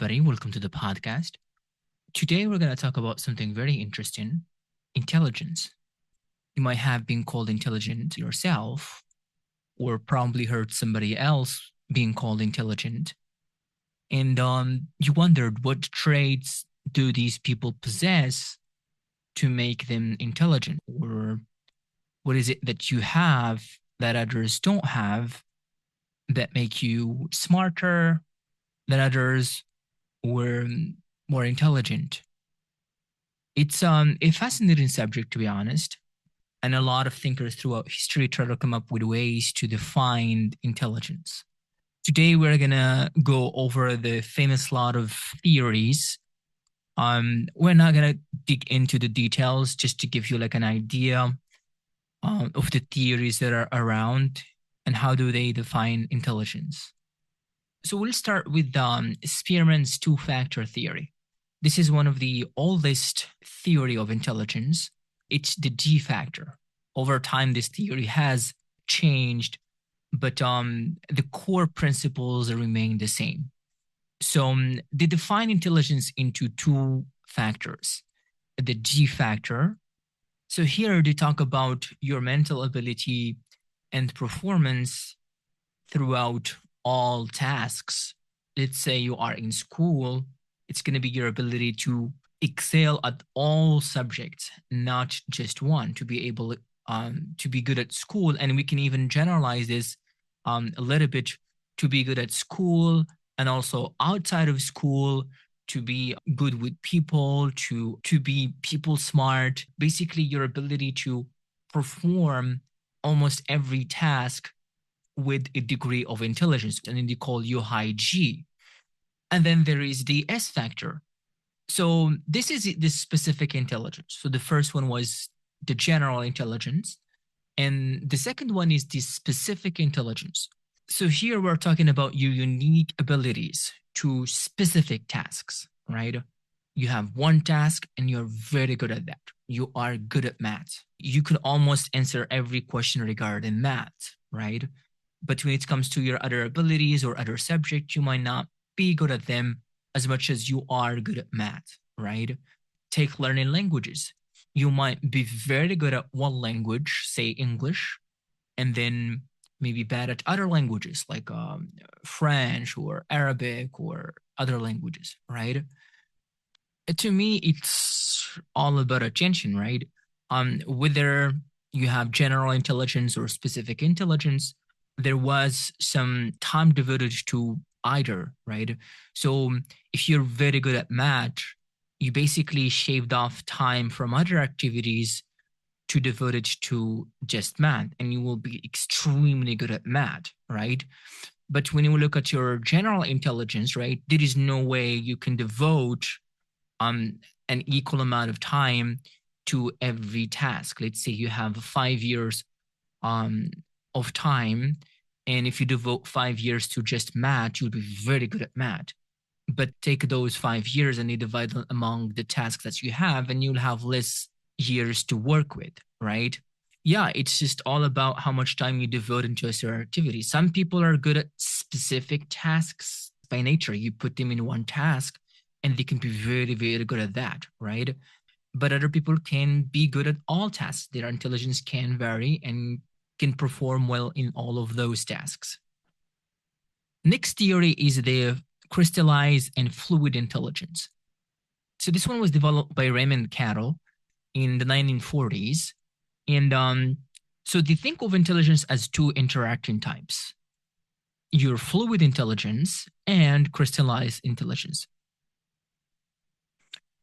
everybody. Welcome to the podcast. Today, we're going to talk about something very interesting: intelligence. You might have been called intelligent yourself, or probably heard somebody else being called intelligent. And you wondered, what traits do these people possess to make them intelligent? Or what is it that you have that others don't have that make you smarter than others or more intelligent? It's a fascinating subject, to be honest, and a lot of thinkers throughout history try to come up with ways to define intelligence. Today, we're gonna go over the famous lot of theories. We're not gonna dig into the details, just to give you like an idea of the theories that are around and how do they define intelligence. So we'll start with Spearman's two-factor theory. This is one of the oldest theory of intelligence. It's the G factor. Over time, this theory has changed, but the core principles remain the same. So they define intelligence into two factors: the G factor. So here they talk about your mental ability and performance throughout all tasks. Let's say you are in school, it's going to be your ability to excel at all subjects, not just one, to be able to be good at school. And we can even generalize this a little bit, to be good at school and also outside of school, to be good with people, to be people smart. Basically, your ability to perform almost every task with a degree of intelligence, and then they call you high G. And then there is the S factor. So this is the specific intelligence. So the first one was the general intelligence, and the second one is the specific intelligence. So here we're talking about your unique abilities to specific tasks, right? You have one task and you're very good at that. You are good at math. You could almost answer every question regarding math, right? But when it comes to your other abilities or other subjects, you might not be good at them as much as you are good at math, right? Take learning languages. You might be very good at one language, say English, and then maybe bad at other languages like French or Arabic or other languages, right? To me, it's all about attention, right? Whether you have general intelligence or specific intelligence, there was some time devoted to either, right? So if you're very good at math, you basically shaved off time from other activities to devote it to just math, and you will be extremely good at math, right? But when you look at your general intelligence, right, there is no way you can devote an equal amount of time to every task. Let's say you have 5 years of time, and if you devote 5 years to just math, you'll be very good at math. But take those 5 years and you divide them among the tasks that you have, and you'll have less years to work with, right? Yeah, it's just all about how much time you devote into a certain activity. Some people are good at specific tasks by nature. You put them in one task and they can be very, very good at that, right? But other people can be good at all tasks. Their intelligence can vary and can perform well in all of those tasks. Next theory is the crystallized and fluid intelligence. So this one was developed by Raymond Carroll in the 1940s. And so they think of intelligence as two interacting types: your fluid intelligence and crystallized intelligence.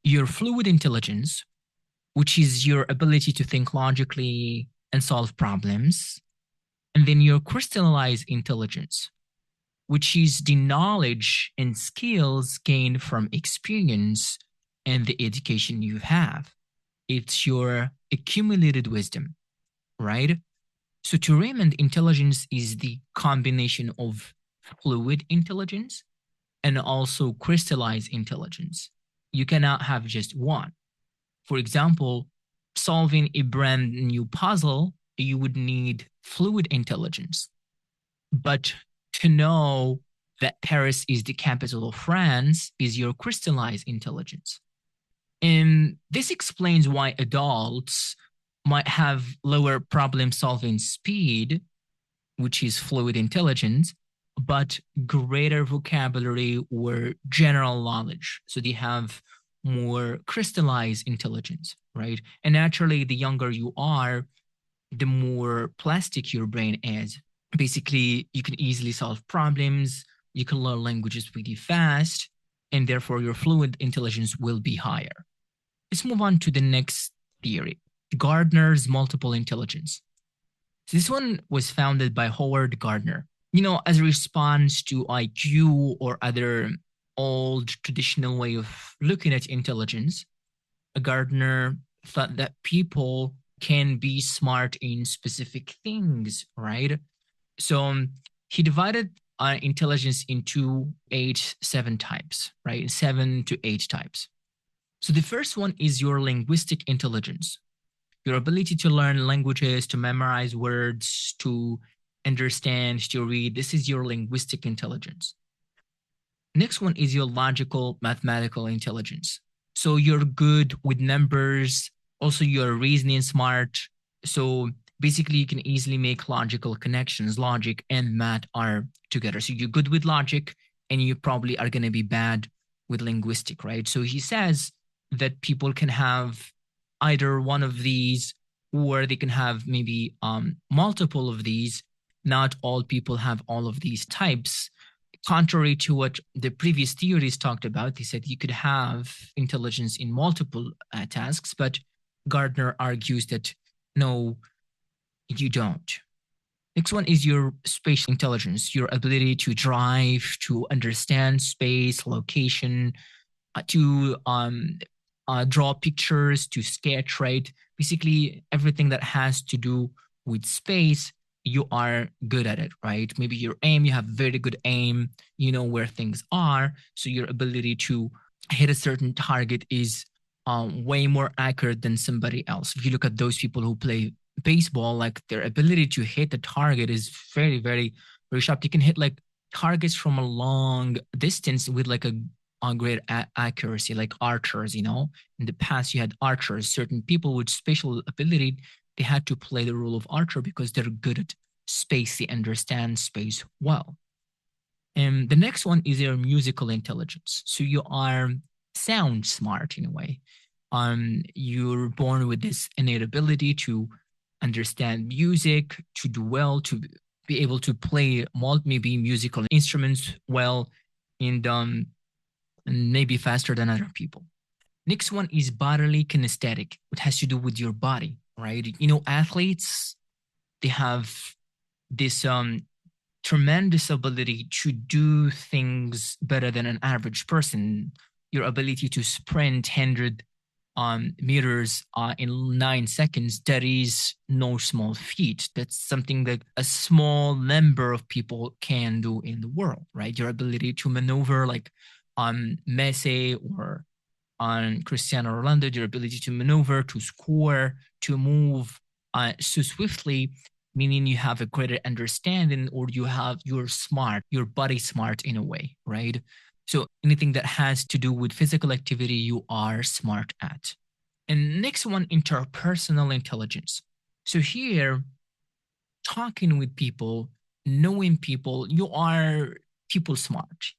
Your fluid intelligence, which is your ability to think logically and solve problems, and then your crystallized intelligence, which is the knowledge and skills gained from experience and the education you have. It's your accumulated wisdom, right? So to Raymond, intelligence is the combination of fluid intelligence and also crystallized intelligence. You cannot have just one. For example, solving a brand new puzzle, you would need fluid intelligence. But to know that Paris is the capital of France is your crystallized intelligence. And this explains why adults might have lower problem solving speed, which is fluid intelligence, but greater vocabulary or general knowledge. So they have more crystallized intelligence, right? And naturally, the younger you are, the more plastic your brain is. Basically, you can easily solve problems, you can learn languages pretty fast, and therefore your fluid intelligence will be higher. Let's move on to the next theory, Gardner's multiple intelligence. This one was founded by Howard Gardner. As a response to IQ or other old traditional way of looking at intelligence, Gardner thought that people can be smart in specific things, right? So he divided intelligence into 7 types, right? 7 to 8 types. So the first one is your linguistic intelligence, your ability to learn languages, to memorize words, to understand, to read. This is your linguistic intelligence. Next one is your logical mathematical intelligence. So you're good with numbers. Also, you're reasoning smart. So basically, you can easily make logical connections. Logic and math are together. So you're good with logic, and you probably are going to be bad with linguistic, right? So he says that people can have either one of these, or they can have maybe multiple of these. Not all people have all of these types. Contrary to what the previous theories talked about, they said you could have intelligence in multiple tasks, but Gardner argues that no, you don't. Next one is your spatial intelligence, your ability to drive, to understand space, location, to draw pictures, to sketch, right? Basically, everything that has to do with space, you are good at it, right? Maybe your aim, you have very good aim, you know where things are. So your ability to hit a certain target is way more accurate than somebody else. If you look at those people who play baseball, like their ability to hit the target is very, very, very sharp. You can hit like targets from a long distance with like a on great accuracy, like archers. In the past you had archers, certain people with spatial ability, they had to play the role of archer because they're good at space, they understand space well. And the next one is your musical intelligence. So you are sound smart in a way. You're born with this innate ability to understand music, to do well, to be able to play maybe musical instruments well, and maybe faster than other people. Next one is bodily kinesthetic. It has to do with your body, right? Athletes, they have this tremendous ability to do things better than an average person. Your ability to sprint 100 meters in 9 seconds, that is no small feat. That's something that a small number of people can do in the world, right? Your ability to maneuver like on Messi or on Cristiano Ronaldo, your ability to maneuver, to score, to move so swiftly, meaning you have a greater understanding, or you're smart, your body smart in a way, right? So anything that has to do with physical activity, you are smart at. And next one, interpersonal intelligence. So here, talking with people, knowing people, you are people smart.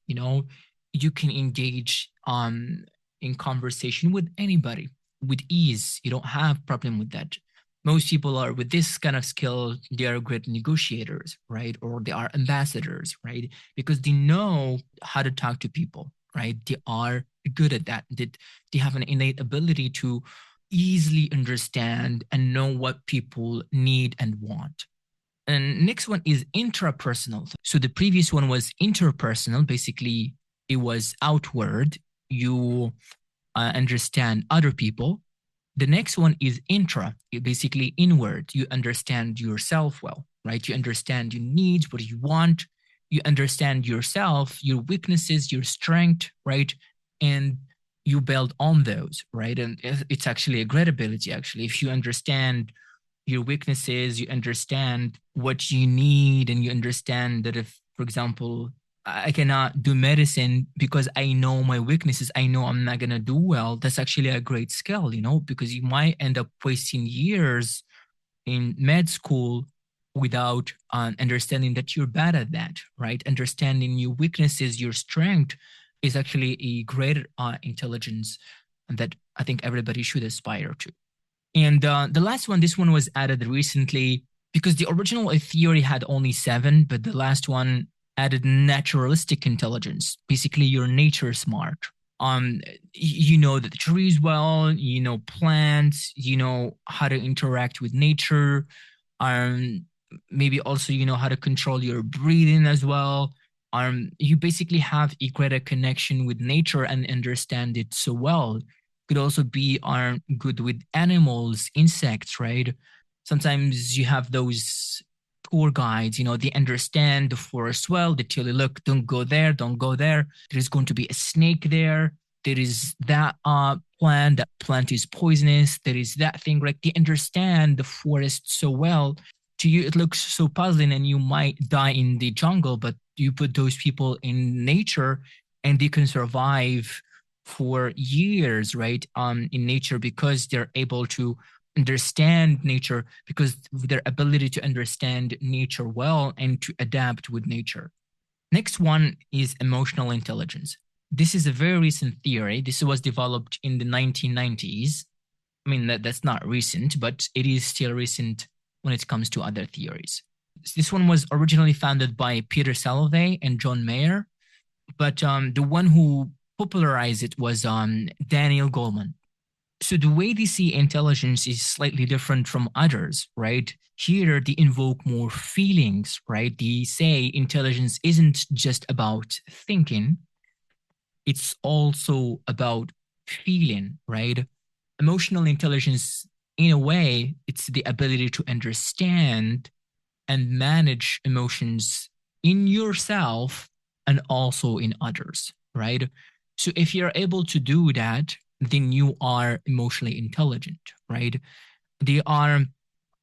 You can engage in conversation with anybody with ease. You don't have problem with that. Most people are with this kind of skill, they are great negotiators, right? Or they are ambassadors, right? Because they know how to talk to people, right? They are good at that. They have an innate ability to easily understand and know what people need and want. And next one is intrapersonal. So the previous one was interpersonal. Basically, it was outward. You understand other people. The next one is intra, basically inward. You understand yourself well, right? You understand your needs, what you want. You understand yourself, your weaknesses, your strength, right? And you build on those, right? And it's actually a great ability, actually. If you understand your weaknesses, you understand what you need, and you understand that if, for example, I cannot do medicine because I know my weaknesses. I know I'm not gonna do well. That's actually a great skill, because you might end up wasting years in med school without understanding that you're bad at that, right? Understanding your weaknesses, your strength is actually a great intelligence that I think everybody should aspire to. And the last one, this one was added recently because the original theory had only seven, but the last one added naturalistic intelligence. Basically, you're nature smart. Um, you know the trees well, you know plants, you know how to interact with nature. Um, maybe also you know how to control your breathing as well. You basically have a greater connection with nature and understand it so well. Could also be good with animals, insects, right? Sometimes you have those tour guides, they understand the forest well. They tell you, look, don't go there, don't go there. There's going to be a snake there. There is that plant. That plant is poisonous. There is that thing. Like they understand the forest so well. To you, it looks so puzzling, and you might die in the jungle. But you put those people in nature, and they can survive for years, right? In nature because they're able to understand nature, because of their ability to understand nature well and to adapt with nature. Next one is emotional intelligence. This is a very recent theory. This was developed in the 1990s. I mean, that's not recent, but it is still recent when it comes to other theories. This one was originally founded by Peter Salovey and John Mayer, but the one who popularized it was Daniel Goleman. So the way they see intelligence is slightly different from others, right? Here they invoke more feelings, right? They say intelligence isn't just about thinking, it's also about feeling, right? Emotional intelligence, in a way, it's the ability to understand and manage emotions in yourself and also in others, right? So if you're able to do that, then you are emotionally intelligent, right? They are,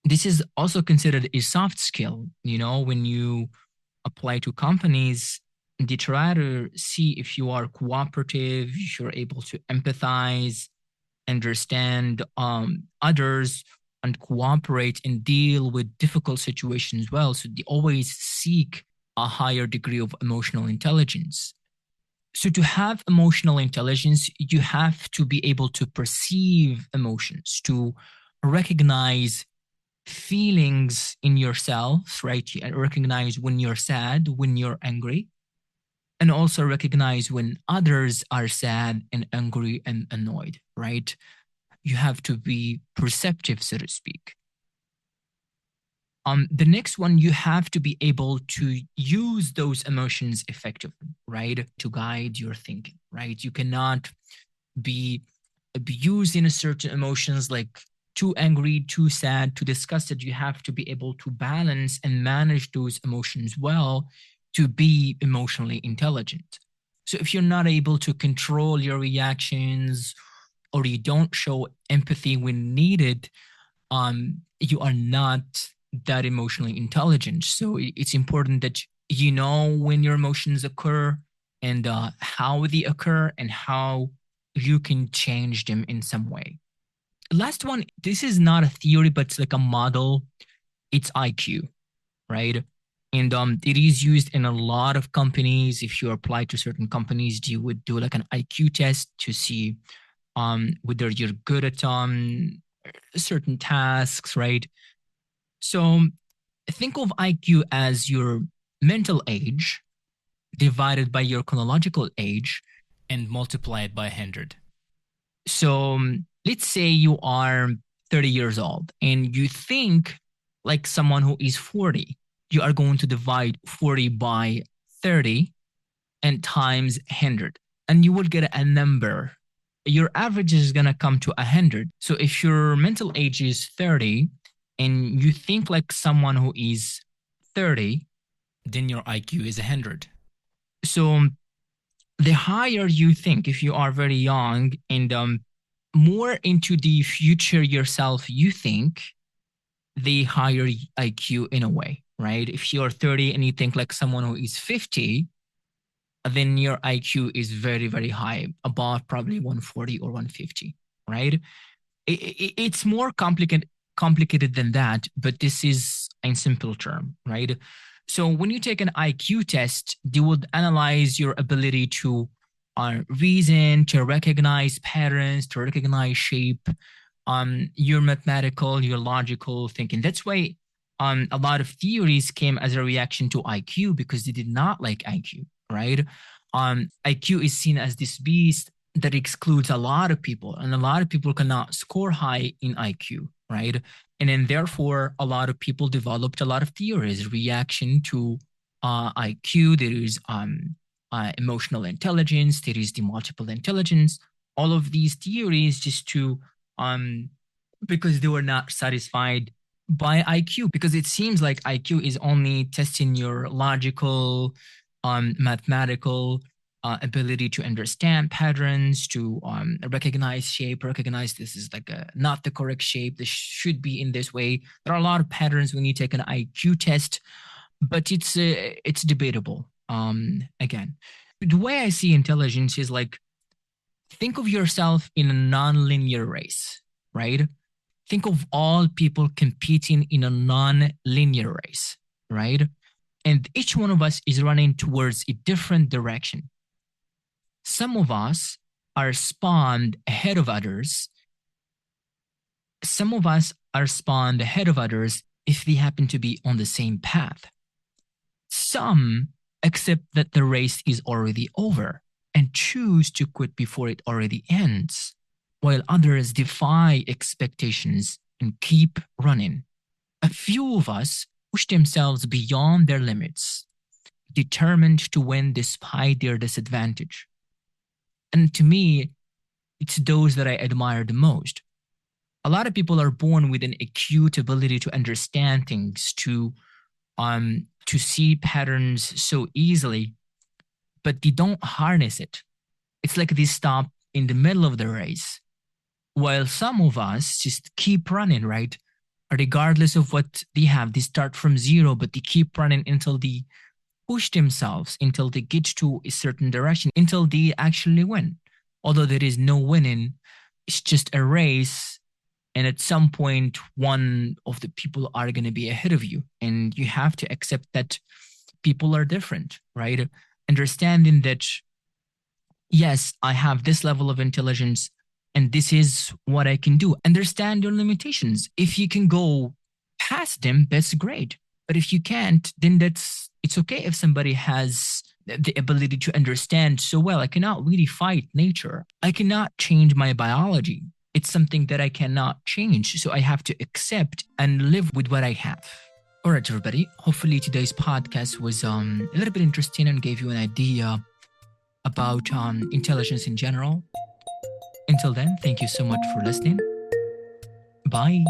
this is also considered a soft skill, when you apply to companies, they try to see if you are cooperative, if you're able to empathize, understand others, and cooperate and deal with difficult situations well. So they always seek a higher degree of emotional intelligence. So to have emotional intelligence, you have to be able to perceive emotions, to recognize feelings in yourself, right? You recognize when you're sad, when you're angry, and also recognize when others are sad and angry and annoyed, right? You have to be perceptive, so to speak. The next one, you have to be able to use those emotions effectively, right? To guide your thinking, right? You cannot be abusing certain emotions like too angry, too sad, too disgusted. You have to be able to balance and manage those emotions well to be emotionally intelligent. So if you're not able to control your reactions or you don't show empathy when needed, you are not that emotionally intelligent. So it's important that you know when your emotions occur and how they occur and how you can change them in some way. Last one, this is not a theory, but it's like a model. It's IQ, right? And it is used in a lot of companies. If you apply to certain companies, you would do like an IQ test to see whether you're good at certain tasks, right? So think of IQ as your mental age divided by your chronological age and multiplied by 100. So let's say you are 30 years old and you think like someone who is 40. You are going to divide 40 by 30 and times 100, and you will get a number. Your average is going to come to 100. So if your mental age is 30 and you think like someone who is 30, then your IQ is 100. So the higher you think, if you are very young and more into the future yourself you think, the higher IQ in a way, right? If you're 30 and you think like someone who is 50, then your IQ is very, very high, above probably 140 or 150, right? It's more complicated than that, but this is in simple term, right? So when you take an IQ test, they would analyze your ability to reason, to recognize patterns, to recognize shape, your mathematical, your logical thinking. That's why a lot of theories came as a reaction to IQ because they did not like IQ, right? IQ is seen as this beast that excludes a lot of people, and a lot of people cannot score high in IQ, right? And then therefore, a lot of people developed a lot of theories, reaction to IQ. There is emotional intelligence. There is the multiple intelligence. All of these theories just to um because they were not satisfied by IQ, because it seems like IQ is only testing your logical, mathematical ability to understand patterns, to recognize shape, recognize this is like not the correct shape. This should be in this way. There are a lot of patterns when you take an IQ test, but it's debatable. Again, the way I see intelligence is like, think of yourself in a non-linear race, right? Think of all people competing in a non-linear race, right? And each one of us is running towards a different direction. Some of us are spawned ahead of others. Some of us are spawned ahead of others if they happen to be on the same path. Some accept that the race is already over and choose to quit before it already ends, while others defy expectations and keep running. A few of us push themselves beyond their limits, determined to win despite their disadvantage. And to me, it's those that I admire the most. A lot of people are born with an acute ability to understand things, to see patterns so easily, but they don't harness it. It's like they stop in the middle of the race, while some of us just keep running, right? Regardless of what they have, they start from zero, but they keep running until they push themselves, until they get to a certain direction, until they actually win. Although there is no winning, it's just a race. And at some point, one of the people are going to be ahead of you. And you have to accept that people are different, right? Understanding that, yes, I have this level of intelligence and this is what I can do. Understand your limitations. If you can go past them, that's great. But if you can't, then it's okay if somebody has the ability to understand so well. I cannot really fight nature. I cannot change my biology. It's something that I cannot change. So I have to accept and live with what I have. All right, everybody. Hopefully today's podcast was a little bit interesting and gave you an idea about intelligence in general. Until then, thank you so much for listening. Bye.